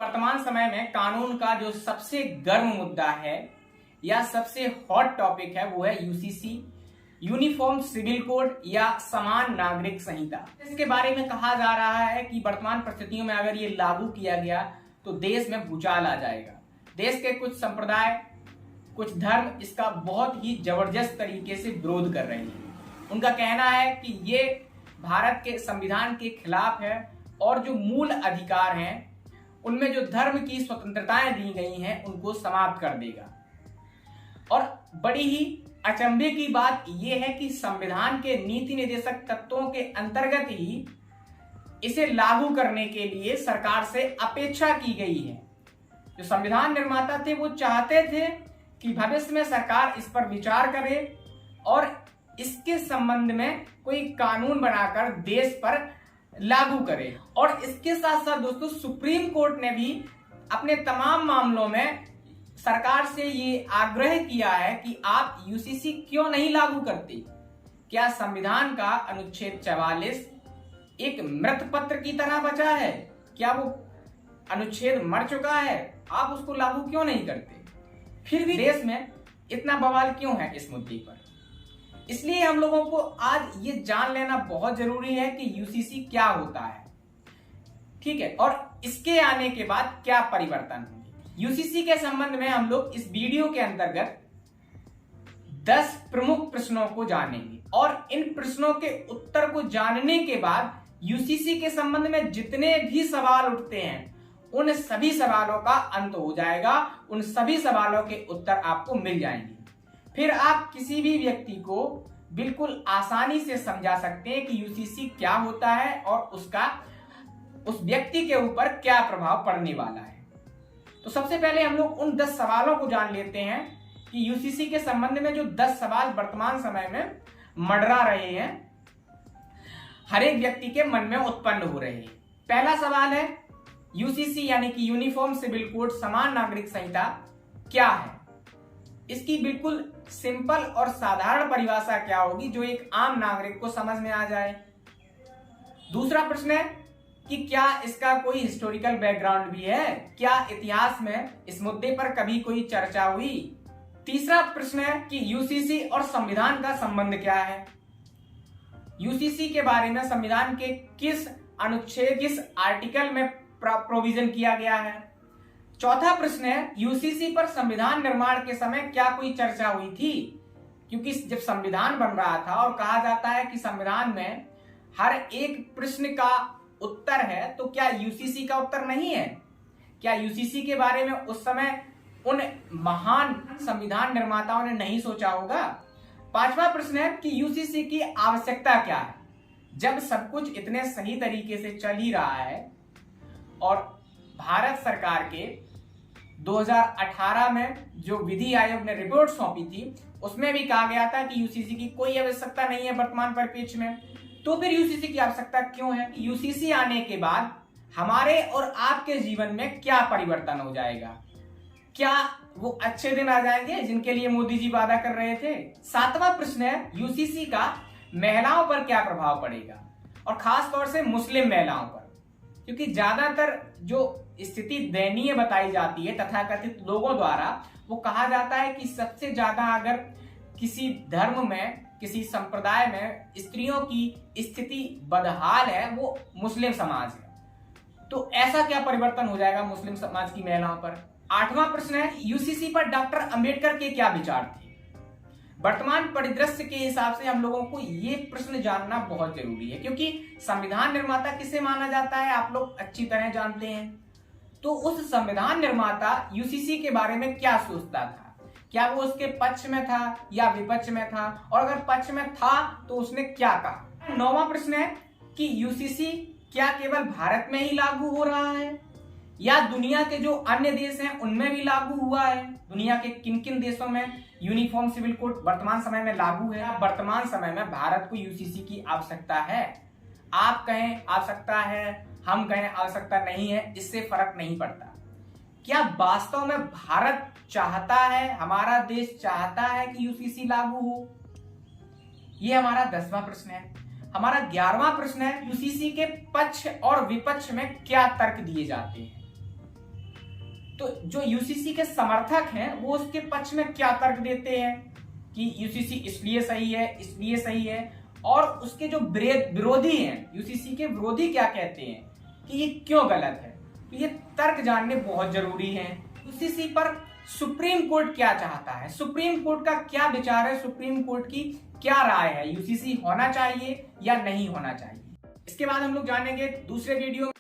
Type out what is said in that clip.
वर्तमान समय में कानून का जो सबसे गर्म मुद्दा है या सबसे हॉट टॉपिक है वो है यूसीसी, यूनिफॉर्म सिविल कोड या समान नागरिक संहिता। इसके बारे में कहा जा रहा है कि वर्तमान परिस्थितियों में अगर ये लागू किया गया तो देश में भूचाल आ जाएगा। देश के कुछ संप्रदाय, कुछ धर्म इसका बहुत ही जबरदस्त तरीके से विरोध कर रहे हैं। उनका कहना है कि ये भारत के संविधान के खिलाफ है और जो मूल अधिकार हैं उनमें जो धर्म की स्वतंत्रताएं दी गई हैं उनको समाप्त कर देगा। और बड़ी ही अचंभे की बात यह है कि संविधान के नीति निर्देशक तत्वों के अंतर्गत ही इसे लागू करने के लिए सरकार से अपेक्षा की गई है। जो संविधान निर्माता थे वो चाहते थे कि भविष्य में सरकार इस पर विचार करे और इसके संबंध में कोई कानून बनाकर देश पर लागू करे। और इसके साथ साथ दोस्तों सुप्रीम कोर्ट ने भी अपने तमाम मामलों में सरकार से ये आग्रह किया है कि आप यूसीसी क्यों नहीं लागू करते। क्या संविधान का अनुच्छेद 44 एक मृत पत्र की तरह बचा है? क्या वो अनुच्छेद मर चुका है? आप उसको लागू क्यों नहीं करते? फिर भी देश में इतना बवाल क्यों है इस मुद्दे पर? इसलिए हम लोगों को आज ये जान लेना बहुत जरूरी है कि यूसीसी क्या होता है, ठीक है, और इसके आने के बाद क्या परिवर्तन होंगे। यूसीसी के संबंध में हम लोग इस वीडियो के अंतर्गत 10 प्रमुख प्रश्नों को जानेंगे और इन प्रश्नों के उत्तर को जानने के बाद यूसीसी के संबंध में जितने भी सवाल उठते हैं उन सभी सवालों का अंत हो जाएगा। उन सभी सवालों के उत्तर आपको मिल जाएंगे। फिर आप किसी भी व्यक्ति को बिल्कुल आसानी से समझा सकते हैं कि यूसीसी क्या होता है और उसका उस व्यक्ति के ऊपर क्या प्रभाव पड़ने वाला है। तो सबसे पहले हम लोग उन 10 सवालों को जान लेते हैं कि यूसीसी के संबंध में जो 10 सवाल वर्तमान समय में मंडरा रहे हैं, हर एक व्यक्ति के मन में उत्पन्न हो रहे हैं। पहला सवाल है यूसीसी यानी कि यूनिफॉर्म सिविल कोड समान नागरिक संहिता क्या है? इसकी बिल्कुल सिंपल और साधारण परिभाषा क्या होगी जो एक आम नागरिक को समझ में आ जाए। दूसरा प्रश्न है कि क्या इसका कोई हिस्टोरिकल बैकग्राउंड भी है? क्या इतिहास में इस मुद्दे पर कभी कोई चर्चा हुई? तीसरा प्रश्न है कि यूसीसी और संविधान का संबंध क्या है? यूसीसी के बारे में संविधान के किस अनुच्छेद, किस आर्टिकल में प्रोविजन किया गया है? चौथा प्रश्न है यूसीसी पर संविधान निर्माण के समय क्या कोई चर्चा हुई थी? क्योंकि जब संविधान बन रहा था और कहा जाता है कि संविधान में हर एक प्रश्न का उत्तर है, तो क्या यूसीसी का उत्तर नहीं है? क्या यूसीसी के बारे में उस समय उन महान संविधान निर्माताओं ने नहीं सोचा होगा? पांचवा प्रश्न है कि यूसीसी की आवश्यकता क्या है? जब सब कुछ इतने सही तरीके से चल ही रहा है और भारत सरकार के 2018 में जो विधि आयोग ने रिपोर्ट सौंपी थी उसमें भी कहा गया था कि यूसीसी की कोई आवश्यकता नहीं है वर्तमान परिप्रेक्ष्य में, तो फिर यूसीसी की आवश्यकता क्यों है? यूसीसी आने के बाद हमारे और आपके जीवन में क्या परिवर्तन हो जाएगा? क्या वो अच्छे दिन आ जाएंगे जिनके लिए मोदी जी वादा कर रहे थे? सातवां प्रश्न है यूसीसी का महिलाओं पर क्या प्रभाव पड़ेगा और खास तौर से मुस्लिम महिलाओं पर, क्योंकि ज्यादातर जो स्थिति दयनीय बताई जाती है तथाकथित लोगों द्वारा, वो कहा जाता है कि सबसे ज्यादा अगर किसी धर्म में, किसी संप्रदाय में स्त्रियों की स्थिति बदहाल है वो मुस्लिम समाज है। तो ऐसा क्या परिवर्तन हो जाएगा मुस्लिम समाज की महिलाओं पर? आठवां प्रश्न है यूसीसी पर डॉक्टर अंबेडकर के क्या विचार थे? वर्तमान परिदृश्य के हिसाब से हम लोगों को ये प्रश्न जानना बहुत जरूरी है, क्योंकि संविधान निर्माता किसे माना जाता है आप लोग अच्छी तरह जानते हैं। तो उस संविधान निर्माता यूसीसी के बारे में क्या सोचता था? क्या वो उसके पक्ष में था या विपक्ष में था, और अगर पक्ष में था तो उसने क्या कहा? नौवां प्रश्न है कि यूसीसी क्या केवल भारत में ही लागू हो रहा है या दुनिया के जो अन्य देश हैं उनमें भी लागू हुआ है? दुनिया के किन किन देशों में यूनिफॉर्म सिविल कोड वर्तमान समय में लागू है? वर्तमान समय में भारत को यूसीसी की आवश्यकता है? आप कहें आवश्यकता है, हम कहें आवश्यकता नहीं है, इससे फर्क नहीं पड़ता। क्या वास्तव में भारत चाहता है, हमारा देश चाहता है कि यूसीसी लागू हो? ये हमारा 10वां प्रश्न है। हमारा 11वां प्रश्न है यूसीसी के पक्ष और विपक्ष में क्या तर्क दिए जाते हैं? तो जो यूसीसी के समर्थक हैं वो उसके पक्ष में क्या तर्क देते हैं कि यूसीसी इसलिए सही है, और उसके जो विरोधी हैं, यूसीसी के विरोधी क्या कहते हैं कि ये क्यों गलत है। तो ये तर्क जानने बहुत जरूरी है। यूसीसी पर सुप्रीम कोर्ट क्या चाहता है, सुप्रीम कोर्ट का क्या विचार है, सुप्रीम कोर्ट की क्या राय है, यूसीसी होना चाहिए या नहीं होना चाहिए। इसके बाद हम लोग जानेंगे दूसरे वीडियो में।